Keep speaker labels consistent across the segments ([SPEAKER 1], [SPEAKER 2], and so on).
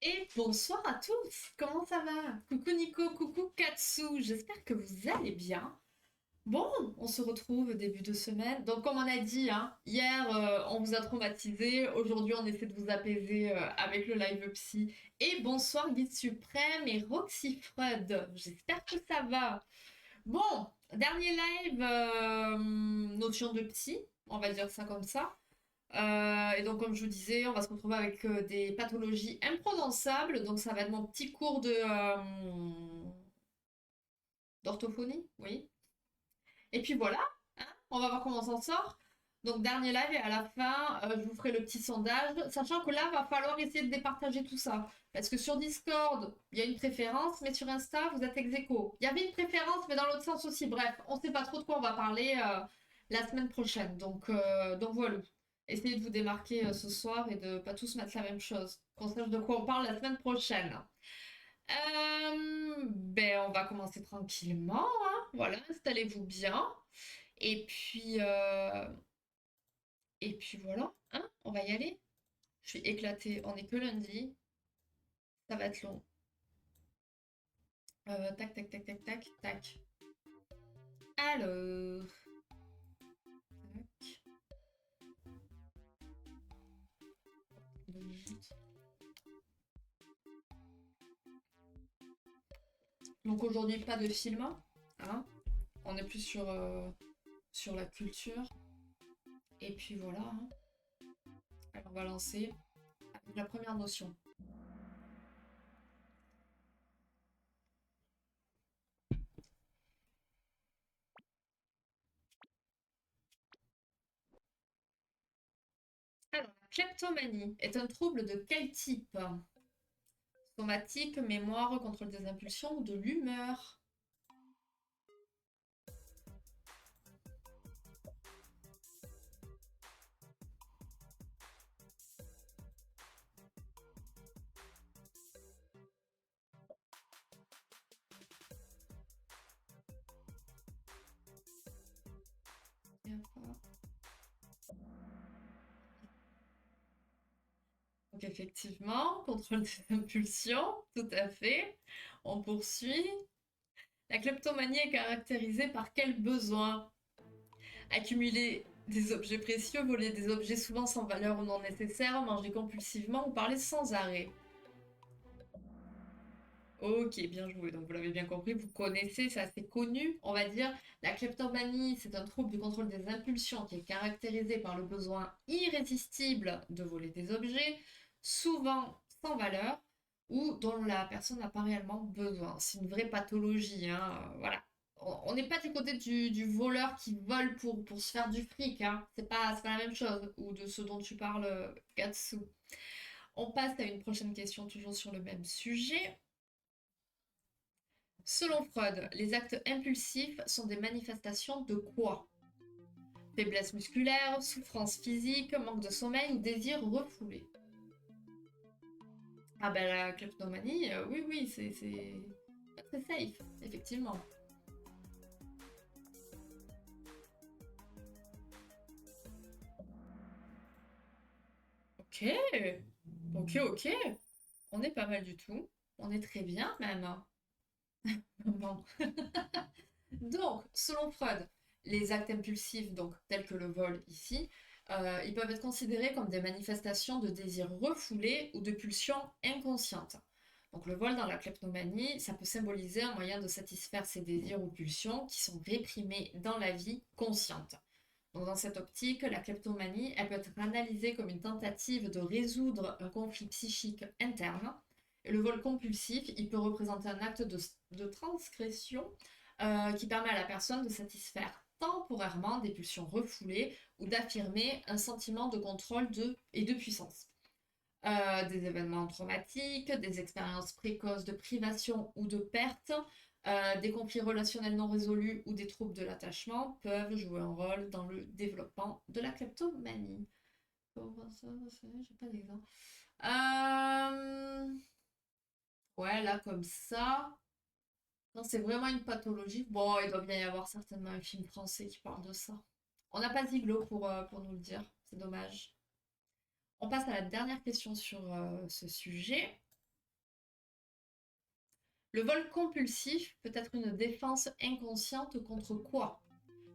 [SPEAKER 1] Et bonsoir à tous, comment ça va? Coucou Nico, coucou Katsu, j'espère que vous allez bien. Bon, on se retrouve début de semaine. Donc comme on a dit, hein, hier on vous a traumatisé, aujourd'hui on essaie de vous apaiser avec le live psy. Et bonsoir Guide Suprême et Roxy Freud, j'espère que ça va. Bon, dernier live, notion de psy, on va dire ça comme ça. Et donc, comme je vous disais, on va se retrouver avec des pathologies imprononçables. Donc, ça va être mon petit cours de d'orthophonie, oui. Et puis voilà, hein, on va voir comment on s'en sort. Donc, dernier live et à la fin, je vous ferai le petit sondage. Sachant que là, va falloir essayer de départager tout ça. Parce que sur Discord, il y a une préférence, mais sur Insta, vous êtes ex aequo. Il y avait une préférence, mais dans l'autre sens aussi. Bref, on ne sait pas trop de quoi on va parler la semaine prochaine. Donc voilà. Essayez de vous démarquer ce soir et de pas tous mettre la même chose. Qu'on sache de quoi on parle la semaine prochaine. Ben, on va commencer tranquillement, hein. Voilà, installez-vous bien. Et puis, euh, et puis voilà, hein, on va y aller. Je suis éclatée, on est que lundi, ça va être long. Tac, tac, tac, tac, tac, tac. Alors, tac, 2 minutes. Donc aujourd'hui, pas de film, hein. On est plus sur la culture. Et puis voilà, hein. Alors on va lancer avec la première notion. Alors, la kleptomanie est un trouble de quel type? Somatique, mémoire, contrôle des impulsions ou de l'humeur? Donc effectivement, contrôle des impulsions, tout à fait. On poursuit. La kleptomanie est caractérisée par quel besoin? Accumuler des objets précieux, voler des objets souvent sans valeur ou non nécessaires, manger compulsivement ou parler sans arrêt. Ok, bien joué. Donc vous l'avez bien compris, vous connaissez, c'est assez connu, on va dire. La kleptomanie, c'est un trouble du contrôle des impulsions qui est caractérisé par le besoin irrésistible de voler des objets, souvent sans valeur, ou dont la personne n'a pas réellement besoin. C'est une vraie pathologie, hein. Voilà. On n'est pas du côté du voleur qui vole pour se faire du fric, hein. C'est pas la même chose, ou de ce dont tu parles, Gatsu. On passe à une prochaine question, toujours sur le même sujet. Selon Freud, les actes impulsifs sont des manifestations de quoi? Faiblesse musculaire, souffrance physique, manque de sommeil ou désir refoulé? Ah ben la kleptomanie, oui, oui, c'est pas très safe, effectivement. Ok, ok. On est pas mal du tout. On est très bien même. Bon. Donc, selon Freud, les actes impulsifs, donc tels que le vol ici, ils peuvent être considérés comme des manifestations de désirs refoulés ou de pulsions inconscientes. Donc le vol dans la kleptomanie, ça peut symboliser un moyen de satisfaire ces désirs ou pulsions qui sont réprimés dans la vie consciente. Donc dans cette optique, la kleptomanie, elle peut être analysée comme une tentative de résoudre un conflit psychique interne. Et le vol compulsif, il peut représenter un acte de transgression qui permet à la personne de satisfaire temporairement des pulsions refoulées ou d'affirmer un sentiment de contrôle et de puissance. Des événements traumatiques, des expériences précoces de privation ou de perte, des conflits relationnels non résolus ou des troubles de l'attachement peuvent jouer un rôle dans le développement de la kleptomanie. Comment ça, j'ai pas d'exemple. Euh, Ouais, là, comme ça. Non, c'est vraiment une pathologie. Bon, il doit bien y avoir certainement un film français qui parle de ça. On n'a pas Ziglo pour nous le dire. C'est dommage. On passe à la dernière question sur ce sujet. Le vol compulsif peut être une défense inconsciente contre quoi?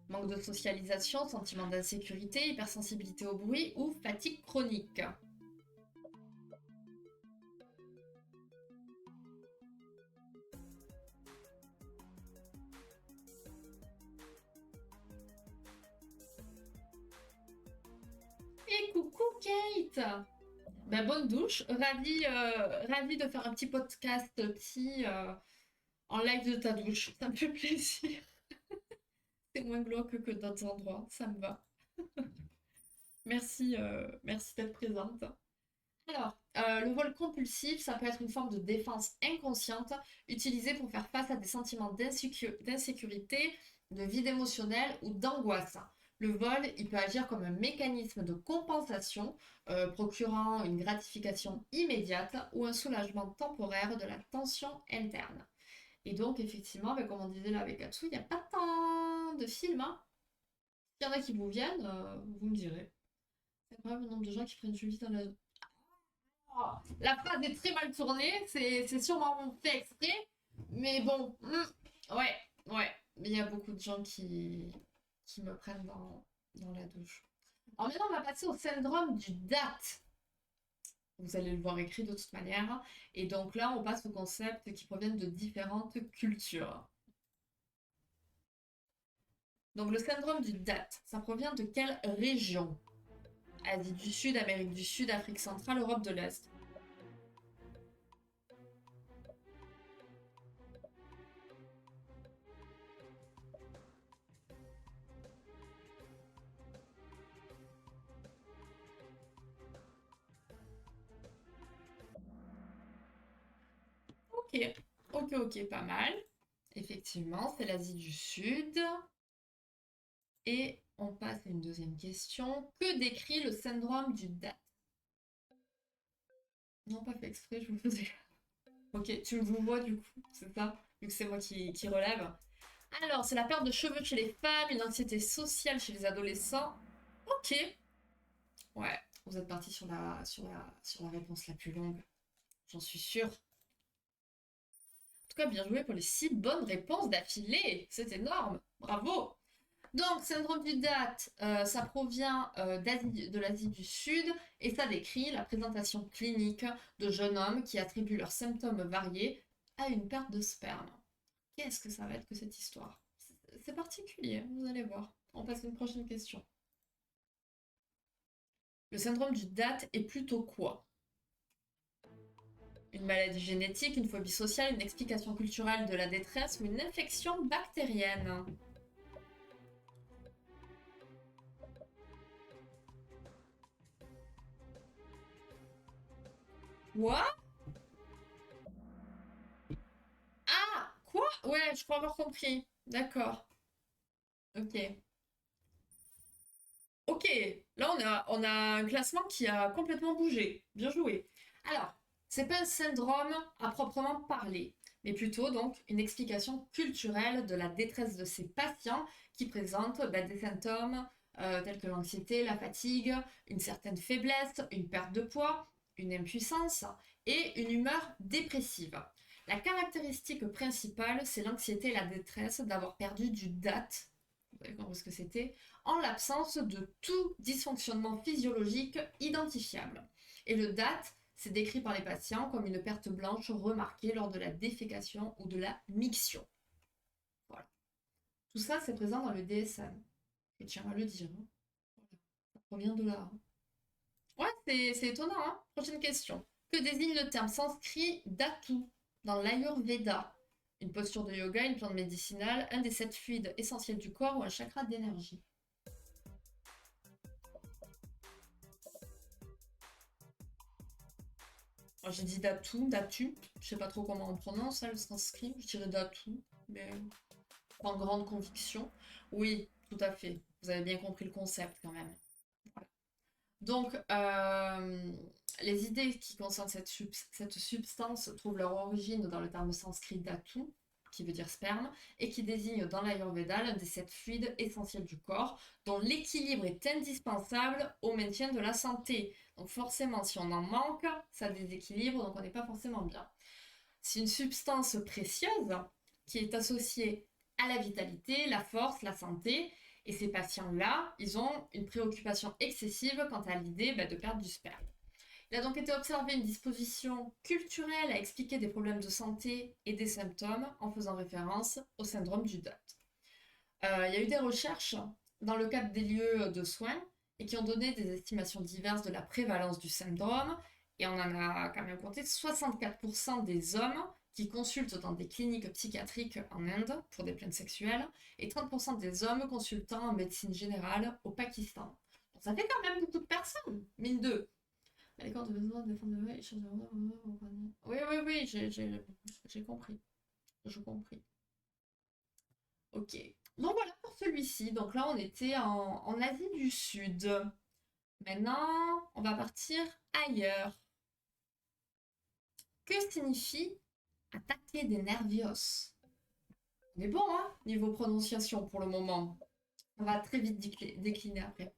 [SPEAKER 1] Manque de socialisation, sentiment d'insécurité, hypersensibilité au bruit ou fatigue chronique. Et coucou Kate! Ben, bonne douche, ravie de faire un petit podcast en live de ta douche, ça me fait plaisir. C'est moins glauque que d'autres endroits, ça me va. Merci d'être présente. Alors, le vol compulsif, ça peut être une forme de défense inconsciente utilisée pour faire face à des sentiments d'insécurité, de vide émotionnel ou d'angoisse. Le vol, il peut agir comme un mécanisme de compensation, procurant une gratification immédiate ou un soulagement temporaire de la tension interne. Et donc, effectivement, ben, comme on disait là avec Atsu, il n'y a pas tant de films, hein. S'il y en a qui vous viennent, vous me direz. C'est incroyable le nombre de gens qui prennent Julie dans la... Oh, la phrase est très mal tournée, c'est sûrement fait exprès, mais bon, ouais, ouais. Mais il y a beaucoup de gens qui me prennent dans la douche. Alors maintenant, on va passer au syndrome du DAT. Vous allez le voir écrit de toute manière. Et donc là, on passe aux concepts qui proviennent de différentes cultures. Donc le syndrome du DAT, ça provient de quelle région? Asie du Sud, Amérique du Sud, Afrique centrale, Europe de l'Est. Ok, ok, pas mal. Effectivement, c'est l'Asie du Sud. Et on passe à une deuxième question. Que décrit le syndrome du DAT? Non, pas fait exprès, je vous faisais. Ok, tu me vois du coup, c'est ça? Vu que c'est moi qui relève. Alors, c'est la perte de cheveux chez les femmes, une anxiété sociale chez les adolescents. Ok. Ouais, vous êtes parti sur la réponse la plus longue. J'en suis sûre. En tout cas, bien joué pour les 6 bonnes réponses d'affilée. C'est énorme. Bravo. Donc, syndrome du date, ça provient de l'Asie du Sud et ça décrit la présentation clinique de jeunes hommes qui attribuent leurs symptômes variés à une perte de sperme. Qu'est-ce que ça va être que cette histoire? C'est particulier, vous allez voir. On passe à une prochaine question. Le syndrome du date est plutôt quoi? Une maladie génétique, une phobie sociale, une explication culturelle de la détresse ou une infection bactérienne? Quoi? Ah, quoi? Ouais, je crois avoir compris. D'accord. Ok. Ok. Là, on a un classement qui a complètement bougé. Bien joué. Alors, c'est pas un syndrome à proprement parler, mais plutôt donc une explication culturelle de la détresse de ces patients qui présentent des symptômes tels que l'anxiété, la fatigue, une certaine faiblesse, une perte de poids, une impuissance et une humeur dépressive. La caractéristique principale, c'est l'anxiété et la détresse d'avoir perdu du date, vous avez compris ce que c'était, en l'absence de tout dysfonctionnement physiologique identifiable. Et le date, c'est décrit par les patients comme une perte blanche remarquée lors de la défécation ou de la miction. Voilà. Tout ça, c'est présent dans le DSM. Je tiens à le dire, hein. Voilà. Ça provient de là, hein. Ouais, c'est étonnant, hein. Prochaine question. Que désigne le terme sanskrit dhatu dans l'Ayurveda? Une posture de yoga, une plante médicinale, un des 7 fluides essentiels du corps ou un chakra d'énergie? J'ai dit Datu, Datu. Je sais pas trop comment on prononce ça, le sanskrit. Je dirais Datu, mais en grande conviction. Oui, tout à fait. Vous avez bien compris le concept quand même. Voilà. Donc, les idées qui concernent cette substance trouvent leur origine dans le terme sanskrit Datu, qui veut dire sperme, et qui désigne dans l'Ayurveda l'un des 7 fluides essentiels du corps, dont l'équilibre est indispensable au maintien de la santé. Donc forcément, si on en manque, ça déséquilibre, donc on n'est pas forcément bien. C'est une substance précieuse qui est associée à la vitalité, la force, la santé. Et ces patients-là, ils ont une préoccupation excessive quant à l'idée de perdre du sperme. Il a donc été observé une disposition culturelle à expliquer des problèmes de santé et des symptômes en faisant référence au syndrome du Dot. Il y a eu des recherches dans le cadre des lieux de soins et qui ont donné des estimations diverses de la prévalence du syndrome. Et on en a quand même compté 64% des hommes qui consultent dans des cliniques psychiatriques en Inde pour des plaintes sexuelles et 30% des hommes consultant en médecine générale au Pakistan. Donc ça fait quand même beaucoup de personnes, mine de. Les corps de besoin de défendre le échange de... Oui, oui, oui, j'ai compris. J'ai compris. Ok. Donc voilà pour celui-ci. Donc là, on était en Asie du Sud. Maintenant, on va partir ailleurs. Que signifie attaquer des nervios? On est bon, hein, niveau prononciation pour le moment. On va très vite décliner après.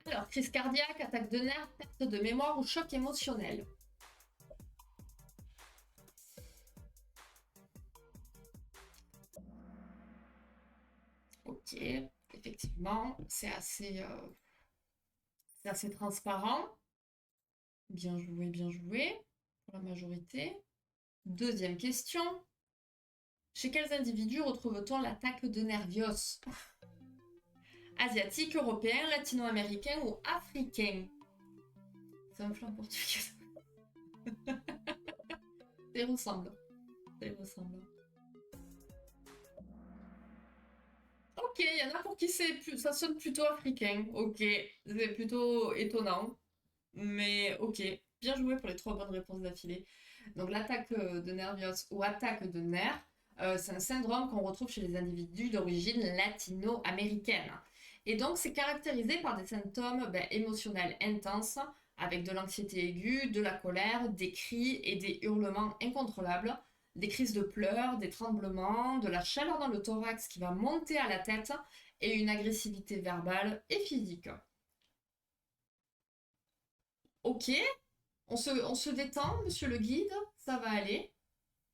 [SPEAKER 1] Alors, crise cardiaque, attaque de nerfs, perte de mémoire ou choc émotionnel. Ok, effectivement, c'est assez transparent. Bien joué pour la majorité. Deuxième question. Chez quels individus retrouve-t-on l'attaque de nervios? Asiatique, européen, latino-américain ou africain? C'est un flanc portugais. Ça y ressemble. Ça y ressemble. Ok, il y en a pour qui ça sonne plutôt africain. Ok, c'est plutôt étonnant. Mais ok, bien joué pour les 3 bonnes réponses d'affilée. Donc l'attaque de nervios ou attaque de nerfs, c'est un syndrome qu'on retrouve chez les individus d'origine latino-américaine. Et donc c'est caractérisé par des symptômes émotionnels intenses, avec de l'anxiété aiguë, de la colère, des cris et des hurlements incontrôlables, des crises de pleurs, des tremblements, de la chaleur dans le thorax qui va monter à la tête et une agressivité verbale et physique. Ok, on se détend, monsieur le guide, ça va aller.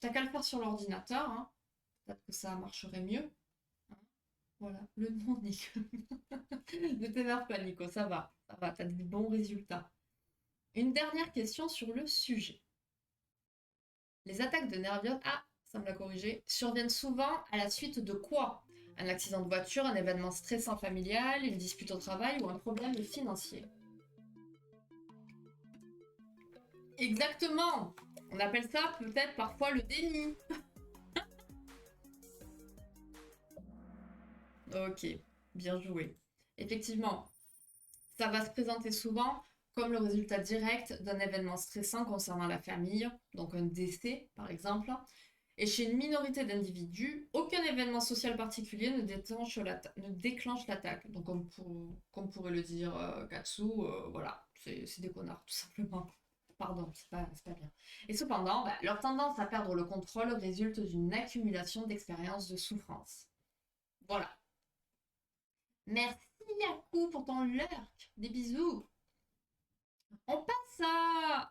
[SPEAKER 1] T'as qu'à le faire sur l'ordinateur, hein. Peut-être que ça marcherait mieux. Hein. Voilà, le nom, Nico. Ne t'énerve pas, Nico, ça va, t'as des bons résultats. Une dernière question sur le sujet. Les attaques de nervios, ça me l'a corrigé, surviennent souvent à la suite de quoi? Un accident de voiture, un événement stressant familial, une dispute au travail ou un problème financier. Exactement. On appelle ça peut-être parfois le déni. Ok, bien joué. Effectivement, ça va se présenter souvent comme le résultat direct d'un événement stressant concernant la famille, donc un décès par exemple. Et chez une minorité d'individus, aucun événement social particulier ne déclenche l'attaque. Donc comme pourrait le dire Katsu, voilà, c'est des connards tout simplement. Pardon, c'est pas bien. Et cependant, leur tendance à perdre le contrôle résulte d'une accumulation d'expériences de souffrance. Voilà. Merci Yaku pour ton lurk. Des bisous. On passe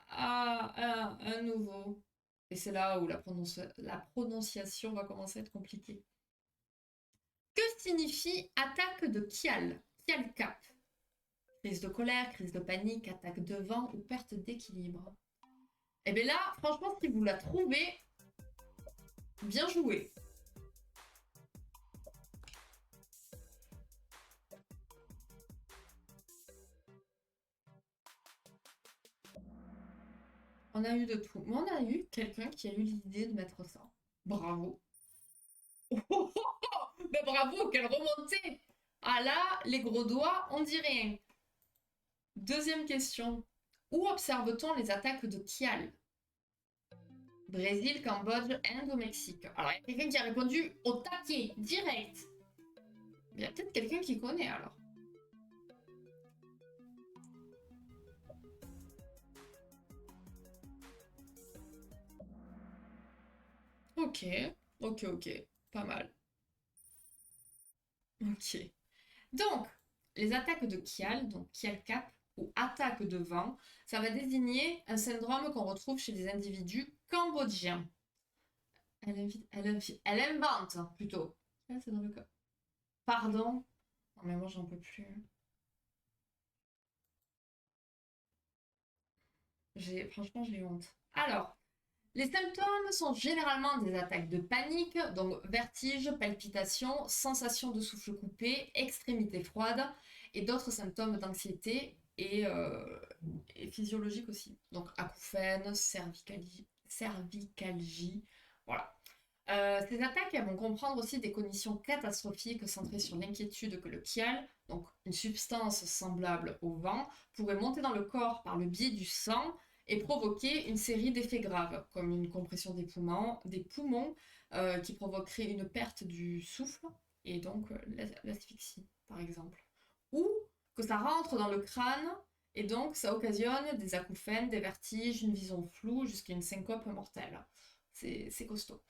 [SPEAKER 1] à un nouveau. Et c'est là où la prononciation va commencer à être compliquée. Que signifie attaque de Kial? Kial cap. Crise de colère, crise de panique, attaque de vent ou perte d'équilibre. Et bien là, franchement, si vous la trouvez, bien joué. On a eu de tout. Mais on a eu quelqu'un qui a eu l'idée de mettre ça. Bravo. Ben bravo, quelle remontée! Ah là, les gros doigts, on dit rien. Deuxième question. Où observe-t-on les attaques de Kial? Brésil, Cambodge, Inde ou Mexique? Alors, il y a quelqu'un qui a répondu au taquet, direct. Il y a peut-être quelqu'un qui connaît alors. Ok, ok. Pas mal. Ok. Donc, les attaques de Kial, donc Kial Cap, ou attaque de vent, ça va désigner un syndrome qu'on retrouve chez les individus cambodgiens. Elle invente, plutôt. Ah, c'est dans le cas. Pardon. Non, mais moi, j'en peux plus. Franchement, j'ai honte. Alors, les symptômes sont généralement des attaques de panique, donc vertige, palpitations, sensation de souffle coupé, extrémité froide et d'autres symptômes d'anxiété et physiologiques aussi. Donc acouphènes, cervicalgie, voilà. Ces attaques elles vont comprendre aussi des conditions catastrophiques centrées sur l'inquiétude que le kial, donc une substance semblable au vent, pourrait monter dans le corps par le biais du sang et provoquer une série d'effets graves, comme une compression des poumons qui provoquerait une perte du souffle et donc l'asphyxie, par exemple. Ou que ça rentre dans le crâne et donc ça occasionne des acouphènes, des vertiges, une vision floue jusqu'à une syncope mortelle. C'est costaud.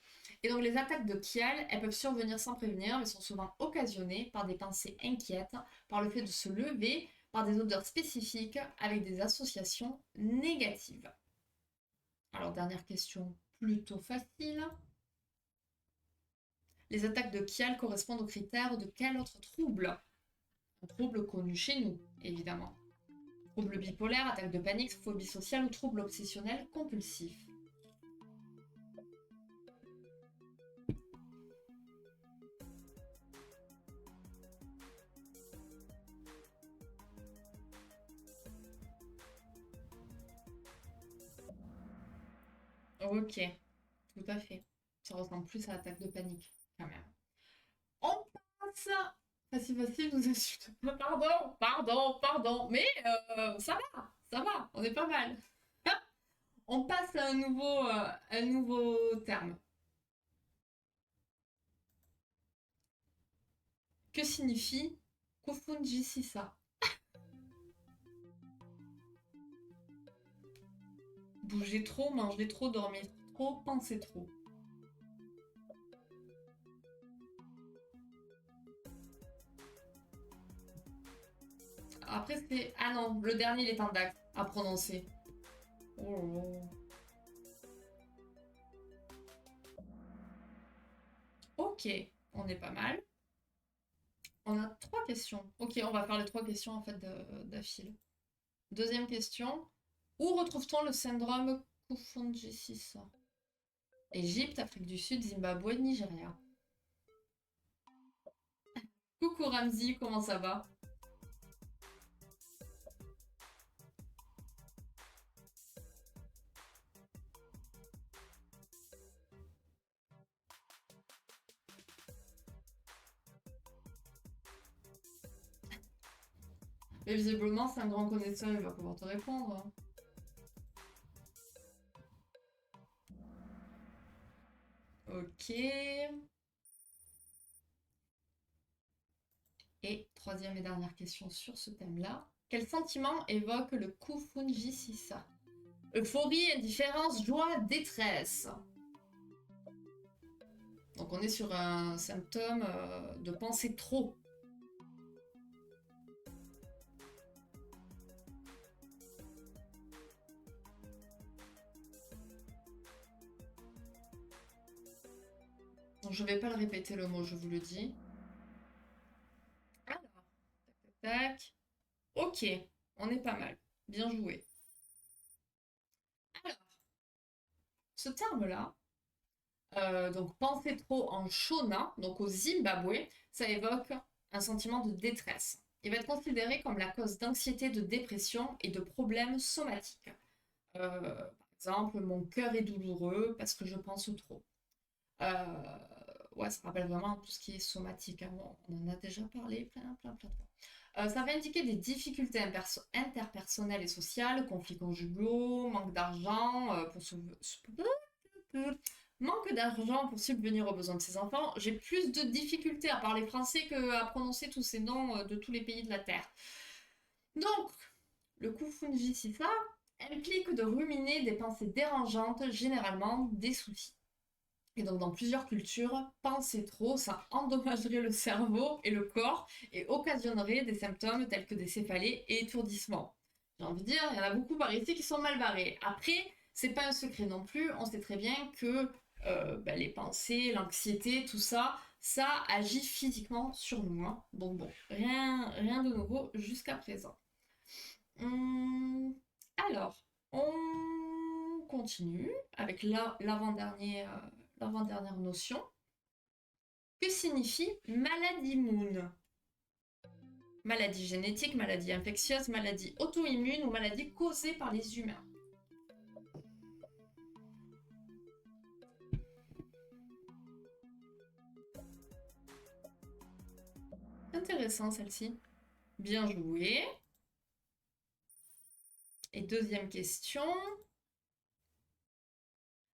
[SPEAKER 1] Et donc les attaques de Kiel, elles peuvent survenir sans prévenir, mais sont souvent occasionnées par des pensées inquiètes, par le fait de se lever, par des odeurs spécifiques, avec des associations négatives. Alors dernière question, plutôt facile. Les attaques de Kiel correspondent aux critères de quel autre trouble? Un trouble connu chez nous, évidemment. Trouble bipolaire, attaque de panique, phobie sociale ou trouble obsessionnel compulsif. Ok, tout à fait. Ça ressemble plus à l'attaque de panique, quand même. On passe. Facile, facile, nous insulte. Pardon, pardon, pardon. Mais ça va, on est pas mal. On passe à un nouveau terme. Que signifie Kufunjisisa? Bouger trop, manger trop, dormir trop, penser trop. Après, c'est. Ah non, le dernier, il est en DAX à prononcer. Oh. Ok, on est pas mal. On a trois questions. Ok, on va faire les trois questions en fait d'affilée. Deuxième question. Où retrouve-t-on le syndrome Kufunjisisa? Égypte, Afrique du Sud, Zimbabwe, Nigeria. Coucou Ramzi, comment ça va? Mais visiblement, c'est un grand connaisseur, il va pouvoir te répondre, hein. Ok. Et troisième et dernière question sur ce thème-là. Quel sentiment évoque le Kufunjisisa? Euphorie, indifférence, joie, détresse. Donc on est sur un symptôme de penser trop. Donc je ne vais pas le répéter le mot, je vous le dis. Alors, tac, tac. Ok, on est pas mal. Bien joué. Alors, ce terme-là, donc penser trop en Shona, donc au Zimbabwe, ça évoque un sentiment de détresse. Il va être considéré comme la cause d'anxiété, de dépression et de problèmes somatiques. Par exemple, mon cœur est douloureux parce que je pense trop. Euh, ouais, ça rappelle vraiment tout ce qui est somatique, hein. Bon, on en a déjà parlé plein de fois. Ça va indiquer des difficultés interpersonnelles et sociales, conflits conjugaux, manque d'argent pour subvenir aux besoins de ses enfants. J'ai plus de difficultés à parler français qu'à prononcer tous ces noms de tous les pays de la Terre. Donc, le Kufunji Sisa implique de ruminer des pensées dérangeantes, généralement des soucis. Et donc, dans plusieurs cultures, penser trop, ça endommagerait le cerveau et le corps et occasionnerait des symptômes tels que des céphalées et étourdissements. J'ai envie de dire, il y en a beaucoup par ici qui sont mal barrés. Après, c'est pas un secret non plus, on sait très bien que les pensées, l'anxiété, tout ça, ça agit physiquement sur nous, hein. Donc bon, rien de nouveau jusqu'à présent. Hum, alors, on continue avec l'avant-dernière notion. Que signifie maladie Moon? Maladie génétique, maladie infectieuse, maladie auto-immune ou maladie causée par les humains? Intéressant celle-ci. Bien joué. Et deuxième question.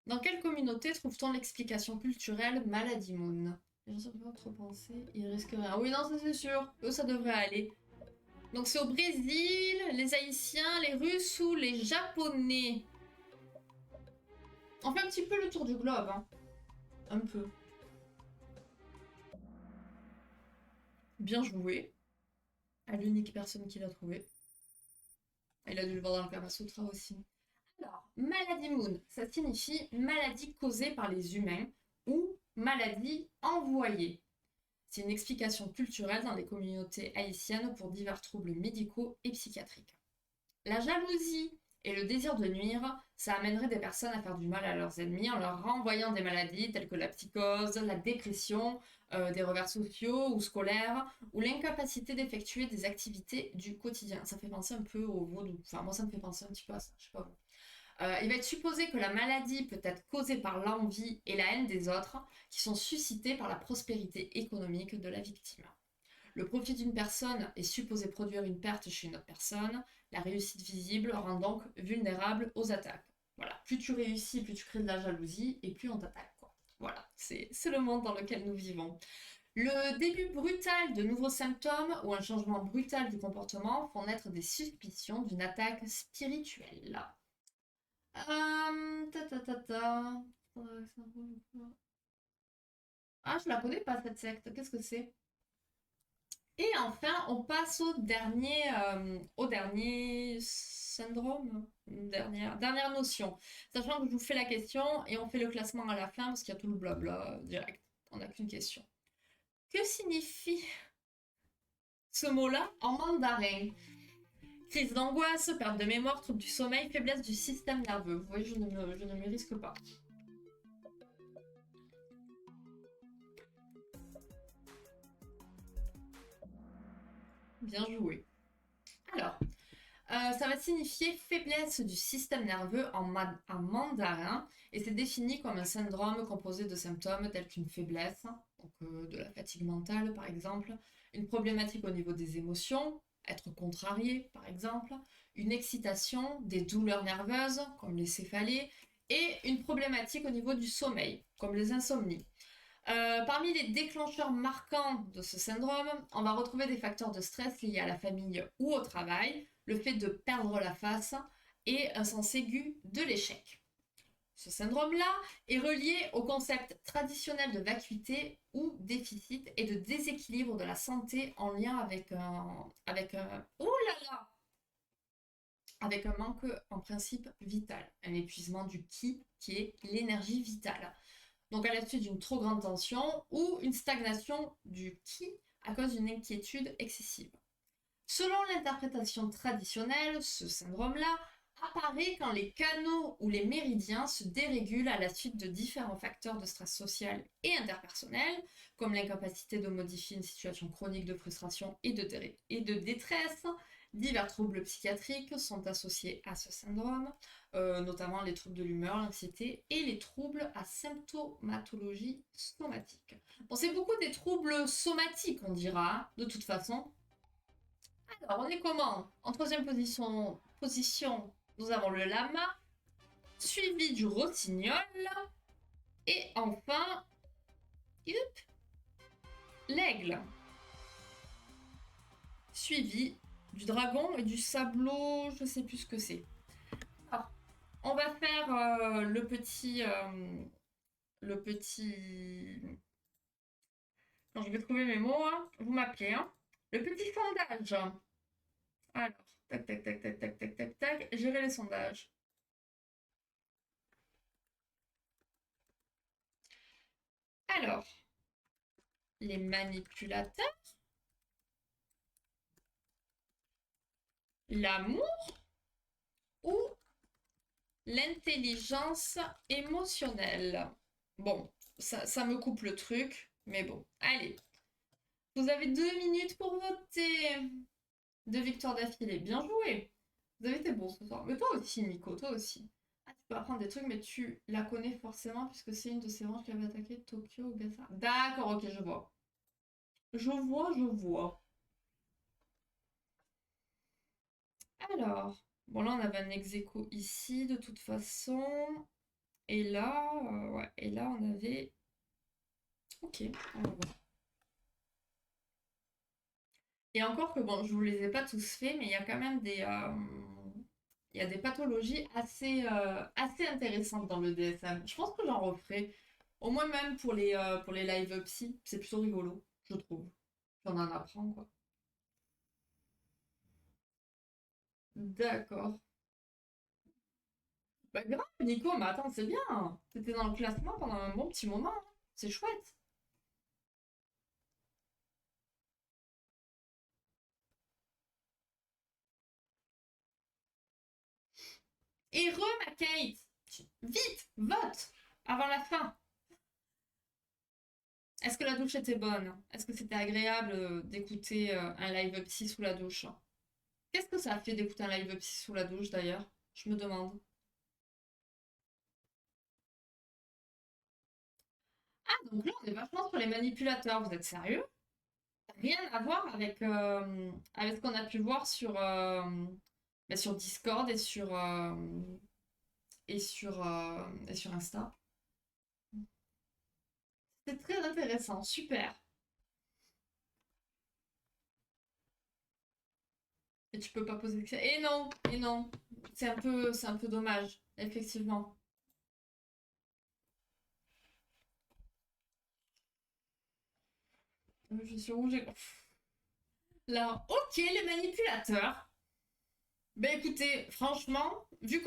[SPEAKER 1] Dans quelle communauté trouve-t-on l'explication culturelle maladie Moon? Les gens peuvent trop penser, ils risquent rien. Oui, non, ça c'est sûr. Eux, ça devrait aller. Donc c'est au Brésil, les Haïtiens, les Russes ou les Japonais? On fait un petit peu le tour du globe, hein. Un peu. Bien joué. À l'unique personne qui l'a trouvé. Il a dû le voir dans le Kama Sutra aussi. Alors, maladie Moon, ça signifie maladie causée par les humains ou maladie envoyée. C'est une explication culturelle dans les communautés haïtiennes pour divers troubles médicaux et psychiatriques. La jalousie et le désir de nuire, ça amènerait des personnes à faire du mal à leurs ennemis en leur renvoyant des maladies telles que la psychose, la dépression, des revers sociaux ou scolaires, ou l'incapacité d'effectuer des activités du quotidien. Ça fait penser un peu au vaudou. Enfin, moi, ça me fait penser un petit peu à ça. Je sais pas vous. Il va être supposé que la maladie peut être causée par l'envie et la haine des autres, qui sont suscitées par la prospérité économique de la victime. Le profit d'une personne est supposé produire une perte chez une autre personne. La réussite visible rend donc vulnérable aux attaques. Voilà, plus tu réussis, plus tu crées de la jalousie et plus on t'attaque, quoi. Voilà, c'est le monde dans lequel nous vivons. Le début brutal de nouveaux symptômes ou un changement brutal du comportement font naître des suspicions d'une attaque spirituelle. Ta ta ta ta. Ah, je la connais pas cette secte. Qu'est-ce que c'est? Et enfin, on passe au dernier syndrome, dernière notion. Sachant que je vous fais la question et on fait le classement à la fin parce qu'il y a tout le blabla direct. On n'a qu'une question. Que signifie ce mot-là en mandarin? Crise d'angoisse, perte de mémoire, trouble du sommeil, faiblesse du système nerveux. Vous voyez, je ne me risque pas. Bien joué. Alors, ça va signifier faiblesse du système nerveux en mandarin et c'est défini comme un syndrome composé de symptômes tels qu'une faiblesse, donc de la fatigue mentale par exemple, une problématique au niveau des émotions, être contrarié par exemple, une excitation, des douleurs nerveuses comme les céphalées et une problématique au niveau du sommeil comme les insomnies. Parmi les déclencheurs marquants de ce syndrome, on va retrouver des facteurs de stress liés à la famille ou au travail, le fait de perdre la face et un sens aigu de l'échec. Ce syndrome-là est relié au concept traditionnel de vacuité ou déficit et de déséquilibre de la santé en lien avec un manque en principe vital, un épuisement du ki qui est l'énergie vitale. Donc à la suite d'une trop grande tension ou une stagnation du ki à cause d'une inquiétude excessive. Selon l'interprétation traditionnelle, ce syndrome-là apparaît quand les canaux ou les méridiens se dérégulent à la suite de différents facteurs de stress social et interpersonnel, comme l'incapacité de modifier une situation chronique de frustration et de détresse. Divers troubles psychiatriques sont associés à ce syndrome, notamment les troubles de l'humeur, l'anxiété et les troubles à symptomatologie somatique. Bon, c'est beaucoup des troubles somatiques, on dira, hein, de toute façon. Alors, on est comment? En troisième position, nous avons le lama, suivi du rossignol, et enfin, l'aigle, suivi du dragon et du sableau, je sais plus ce que c'est. Alors, on va faire le petit... Quand je vais trouver mes mots, hein, vous m'appelez. Hein. Le petit sondage. Alors, tac, tac, tac, tac, tac, tac, tac, tac. Gérer les sondages. Alors, les manipulateurs, l'amour ou l'intelligence émotionnelle. Bon, ça me coupe le truc, mais bon, allez. Vous avez 2 minutes pour voter. 2 victoires d'affilée, bien joué. Vous avez été bon ce soir. Mais toi aussi, Nico, toi aussi. Ah, tu peux apprendre des trucs, mais tu la connais forcément puisque c'est une de ces branches qui avait attaqué Tokyo ou Gasa. D'accord, ok, je vois. Je vois, je vois. Alors, bon là on avait un ex-aequo ici de toute façon. Et là, ouais, et là on avait... Ok, on va voir. Et encore que bon, je vous les ai pas tous faits, mais il y a quand même des... il y a des pathologies assez intéressantes dans le DSM. Je pense que j'en referai. Au moins même pour les live psy, c'est plutôt rigolo, je trouve. Puis on en apprend, quoi. D'accord. Bah grave, Nico, mais attends, c'est bien. T'étais dans le classement pendant un bon petit moment, hein. C'est chouette. Heureux, ma Kate. Vite, vote avant la fin. Est-ce que la douche était bonne? Est-ce que c'était agréable d'écouter un live psy sous la douche? Qu'est-ce que ça a fait d'écouter un live psy sous la douche d'ailleurs? Je me demande. Ah, donc là, on est vachement sur les manipulateurs. Vous êtes sérieux? Rien à voir avec ce qu'on a pu voir bah, sur Discord et sur Insta. C'est très intéressant, super. Et tu peux pas poser de questions. Et non. C'est un peu dommage, effectivement. Je suis rouge et... Là, ok, les manipulateurs. Ben écoutez, franchement, vu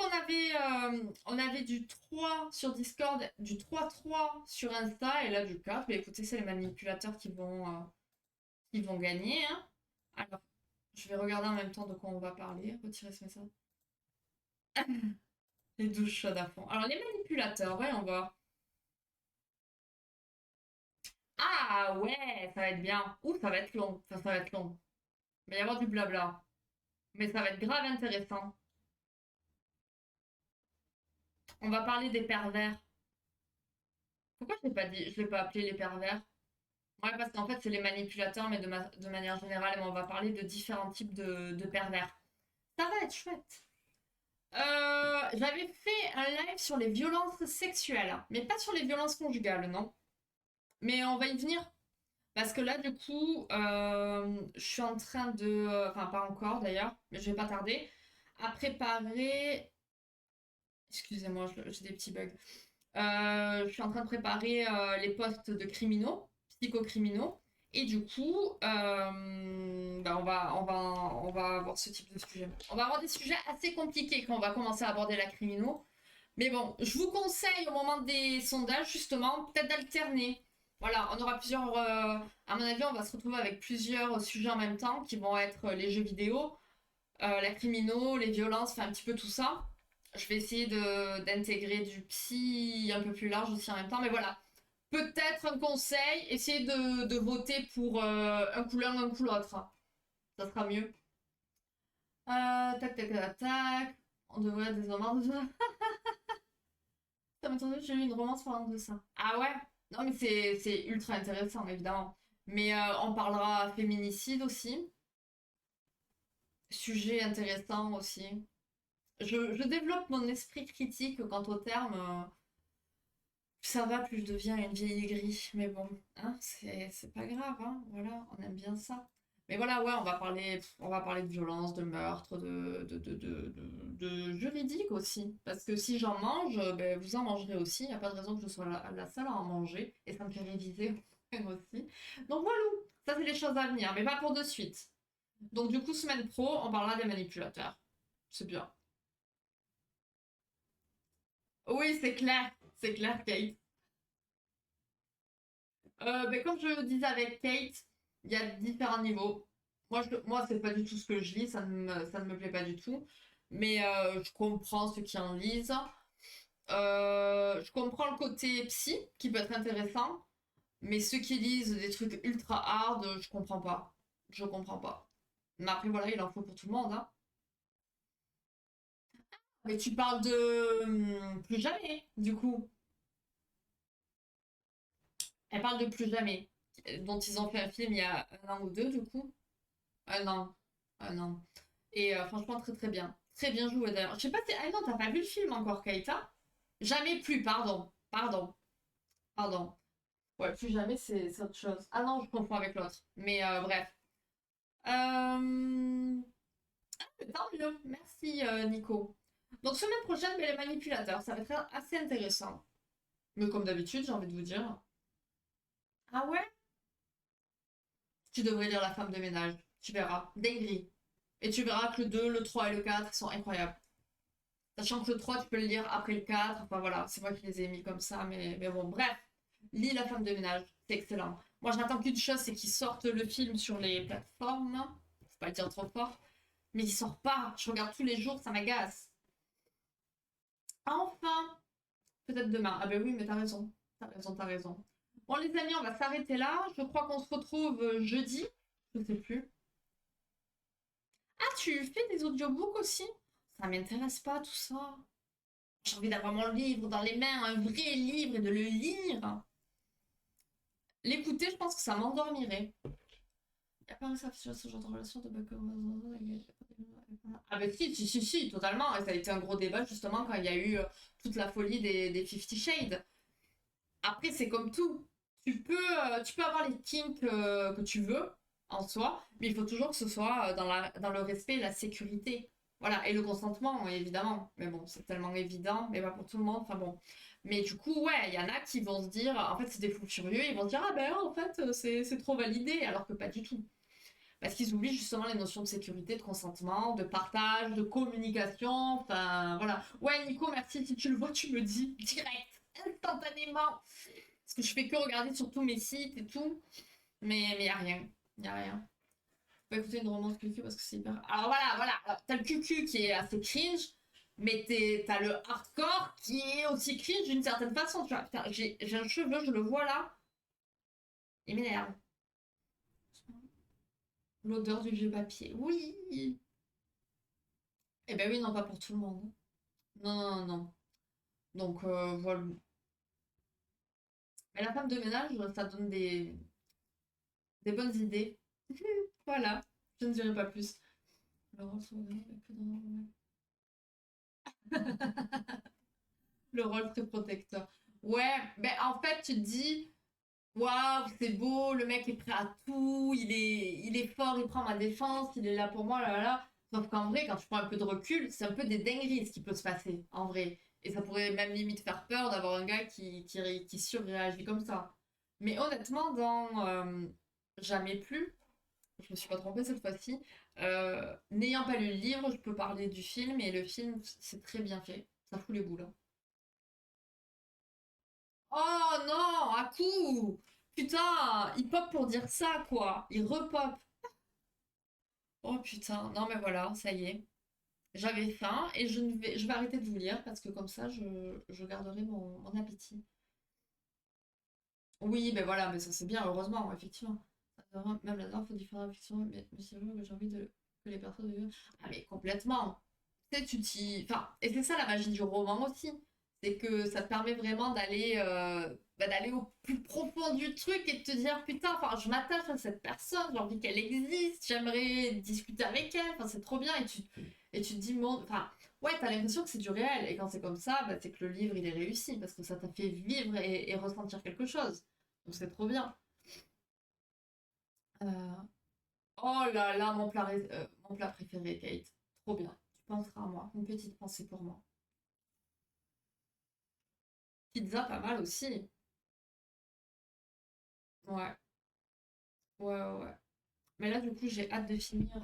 [SPEAKER 1] on avait du 3 sur Discord, du 3-3 sur Insta et là du 4, ben écoutez, c'est les manipulateurs qui vont gagner, hein. Alors, je vais regarder en même temps de quoi on va parler. Retirer ce message. Les douches chaudes à fond. Alors, les manipulateurs, ouais, on va. Ah ouais, ça va être bien. Ouh, ça va être long. Ça va être long. Il va y avoir du blabla. Mais ça va être grave intéressant. On va parler des pervers. Pourquoi je l'ai pas appelé les pervers? Ouais, parce qu'en fait, c'est les manipulateurs, mais de manière générale, on va parler de différents types de pervers. Ça va être chouette. J'avais fait un live sur les violences sexuelles, mais pas sur les violences conjugales, non. Mais on va y venir. Parce que là, du coup, je suis en train de... Enfin, pas encore d'ailleurs, mais je vais pas tarder. À préparer... Excusez-moi, j'ai des petits bugs. Je suis en train de préparer les postes de criminaux, psychocriminaux. Et du coup, bah, on va avoir ce type de sujet. On va avoir des sujets assez compliqués quand on va commencer à aborder la criminaux. Mais bon, je vous conseille au moment des sondages, justement, peut-être d'alterner. Voilà, on aura plusieurs. À mon avis, on va se retrouver avec plusieurs sujets en même temps qui vont être les jeux vidéo, la criminaux, les violences, enfin un petit peu tout ça. Je vais essayer d'intégrer du psy un peu plus large aussi en même temps. Mais voilà, peut-être un conseil, essayez de voter pour un coup l'un, un coup l'autre. Ça sera mieux. Tac, tac, tac, tac. On devrait être des hommes de ça. Ça m'étonne, j'ai eu une romance parlant de ça. Ah ouais? Non, mais c'est ultra intéressant, évidemment. Mais on parlera féminicide aussi. Sujet intéressant aussi. Je développe mon esprit critique quant au terme. Plus ça va, plus je deviens une vieille aigrie. Mais bon, hein, c'est pas grave, hein. Voilà, on aime bien ça. Mais voilà, ouais, on va parler de violence, de meurtre, de juridique aussi. Parce que si j'en mange, ben, vous en mangerez aussi. Il n'y a pas de raison que je sois la seule à en manger. Et ça me fait réviser aussi. Donc voilà, ça c'est les choses à venir, mais pas pour de suite. Donc du coup, semaine pro, on parlera des manipulateurs. C'est bien. Oui, c'est clair, Kate. Mais comme je le disais avec Kate, il y a différents niveaux. Moi c'est pas du tout ce que je lis, ça ne me plaît pas du tout. Mais je comprends ceux qui en lisent. Je comprends le côté psy, qui peut être intéressant. Mais ceux qui lisent des trucs ultra hard, je comprends pas. Je comprends pas. Mais après, voilà, il en faut pour tout le monde, hein. Mais tu parles de Plus jamais, du coup. Elle parle de Plus jamais, dont ils ont fait un film il y a un an ou deux, du coup. Un an. Un an. Et franchement, très très bien. Très bien joué d'ailleurs. Je sais pas si. Ah non, t'as pas vu le film encore, Kaita? Jamais plus, pardon. Pardon. Pardon. Ouais, Plus jamais, c'est autre chose. Ah non, je confonds avec l'autre. Mais bref. Euh... Tant mieux. Merci, Nico. Donc, semaine prochaine, mais les manipulateurs, ça va être assez intéressant. Mais comme d'habitude, j'ai envie de vous dire. Ah ouais? Tu devrais lire La femme de ménage. Tu verras. Dinguerie. Et tu verras que le 2, le 3 et le 4 ils sont incroyables. Sachant que le 3 tu peux le lire après le 4. Enfin voilà, c'est moi qui les ai mis comme ça. Mais bon, bref. Lis La femme de ménage. C'est excellent. Moi, je n'attends qu'une chose, c'est qu'ils sortent le film sur les plateformes. Faut pas le dire trop fort. Mais il sort pas. Je regarde tous les jours, ça m'agace. Enfin, peut-être demain. Ah ben oui, mais t'as raison. T'as raison, t'as raison. Bon, les amis, on va s'arrêter là. Je crois qu'on se retrouve jeudi. Je sais plus. Ah, tu fais des audiobooks aussi? Ça m'intéresse pas tout ça. J'ai envie d'avoir mon livre dans les mains, un vrai livre et de le lire. L'écouter, je pense que ça m'endormirait. Y a pas ça sur ce genre de relation de Ah ben si, totalement. Et ça a été un gros débat justement quand il y a eu toute la folie des Fifty Shades. Après, c'est comme tout. Tu peux avoir les kinks que tu veux en soi, mais il faut toujours que ce soit dans le respect et la sécurité. Voilà, et le consentement, évidemment. Mais bon, c'est tellement évident, mais pas pour tout le monde. Enfin bon. Mais du coup, ouais, il y en a qui vont se dire, en fait, c'est des fous furieux, ils vont se dire, ah ben en fait, c'est trop validé, alors que pas du tout. Parce qu'ils oublient justement les notions de sécurité, de consentement, de partage, de communication, enfin voilà. Ouais, Nico, merci, si tu le vois, tu me dis direct, instantanément. Parce que je fais que regarder sur tous mes sites et tout. Mais y a rien. Y a rien. Faut pas écouter une romance cucu parce que c'est hyper. Alors voilà. Alors, t'as le cucu qui est assez cringe, mais t'as le hardcore qui est aussi cringe d'une certaine façon. Tu vois, putain, j'ai un cheveu, je le vois là. Il m'énerve. L'odeur du vieux papier. Oui! Eh ben oui, non, pas pour tout le monde. Non, non, non. Donc voilà. Mais la femme de ménage, ça donne des bonnes idées. Voilà. Je ne dirai pas plus. Le rôle le rôle très protecteur. Ouais, ben en fait, tu te dis, waouh, c'est beau, le mec est prêt à tout, il est fort, il prend ma défense, il est là pour moi, là, là, là. Sauf qu'en vrai, quand tu prends un peu de recul, c'est un peu des dingueries ce qui peut se passer, en vrai. Et ça pourrait même limite faire peur d'avoir un gars qui surréagit comme ça. Mais honnêtement, dans Jamais plus, je me suis pas trompée cette fois-ci, n'ayant pas lu le livre, je peux parler du film, et le film, c'est très bien fait. Ça fout les boules, hein. Oh non, à coup! Putain, il pop pour dire ça, quoi. Il repop. Oh putain, non mais voilà, ça y est. J'avais faim et je vais arrêter de vous lire parce que comme ça, je garderai mon appétit. Oui, ben voilà, mais ça c'est bien, heureusement, effectivement. Même la dernière faut différentes affections, mais c'est vrai que j'ai envie que les personnes. Ah mais complètement. Tu sais, Enfin, et c'est ça la magie du roman aussi. C'est que ça te permet vraiment d'aller au plus profond du truc et de te dire putain, enfin, je m'attache à cette personne, j'ai envie qu'elle existe, j'aimerais discuter avec elle, enfin, c'est trop bien. Et tu te dis, enfin, ouais, t'as l'impression que c'est du réel. Et quand c'est comme ça, bah, c'est que le livre il est réussi parce que ça t'a fait vivre et ressentir quelque chose. Donc c'est trop bien. Euh, Oh là là, mon plat préféré, Kate. Trop bien. Tu penseras à moi. Une petite pensée pour moi. Pizza, pas mal aussi. Ouais, ouais. Mais là, du coup, j'ai hâte de finir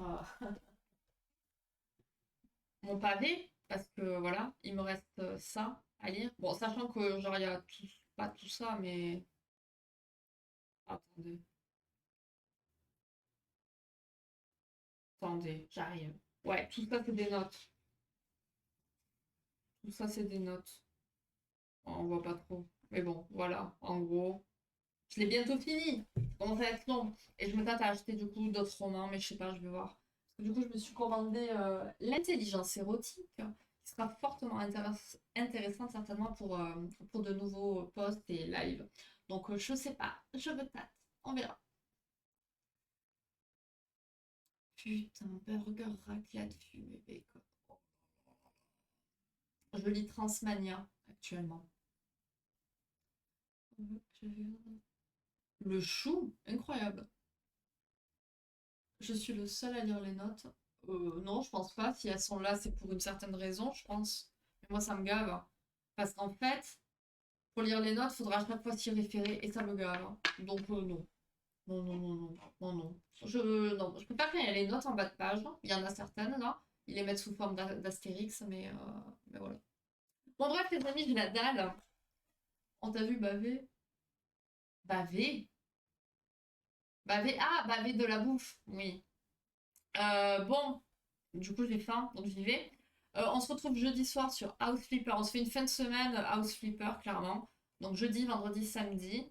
[SPEAKER 1] mon pavé. Parce que voilà, il me reste ça à lire. Bon, sachant que genre, il y a pas tout ça, mais Attendez, attendez, j'arrive. Ouais, tout ça, c'est des notes. Tout ça, c'est des notes. On voit pas trop. Mais bon, voilà, en gros. Je l'ai bientôt fini. Ça commence à être long. Et je me tâte à acheter du coup d'autres romans, mais je sais pas, je vais voir. Parce que du coup, je me suis commandé L'intelligence érotique, qui sera fortement intéressante certainement pour de nouveaux posts et lives. Donc, je sais pas, je me tâte. On verra. Putain, burger, raclette, fumé, bacon. Je lis Transmania actuellement. Le chou, incroyable. Je suis le seul à lire les notes. Non, je pense pas. Si elles sont là, c'est pour une certaine raison, je pense. Mais moi, ça me gave. Parce qu'en fait, pour lire les notes, il faudra à chaque fois s'y référer et ça me gave. Donc, non. Non, non, non, non, non, non. Non, je préfère quand il y a les notes en bas de page. Il y en a certaines, là. Ils les mettent sous forme d'astérix, mais voilà. Bon, bref, les amis, j'ai la dalle. On t'a vu baver? Baver? Baver? Ah, baver de la bouffe. Oui. Bon, du coup, j'ai faim, donc j'y vais. On se retrouve jeudi soir sur House Flipper. On se fait une fin de semaine House Flipper, clairement. Donc jeudi, vendredi, samedi.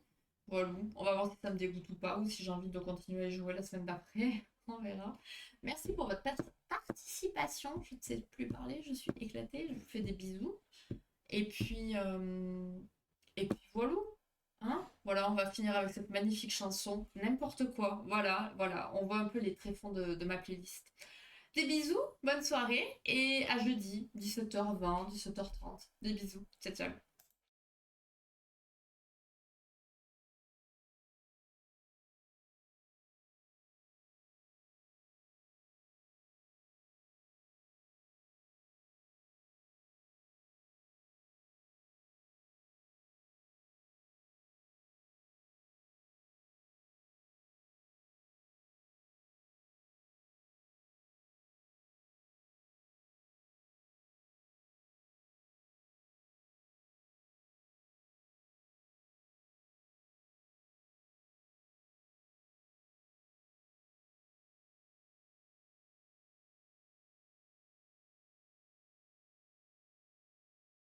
[SPEAKER 1] Voilà. On va voir si ça me dégoûte ou pas, ou si j'ai envie de continuer à y jouer la semaine d'après. On verra. Merci pour votre participation. Je ne sais plus parler, je suis éclatée. Je vous fais des bisous. Et puis voilà. Hein, voilà, on va finir avec cette magnifique chanson. N'importe quoi. Voilà, voilà. On voit un peu les tréfonds de ma playlist. Des bisous, bonne soirée et à jeudi, 17h20, 17h30. Des bisous, ciao ciao.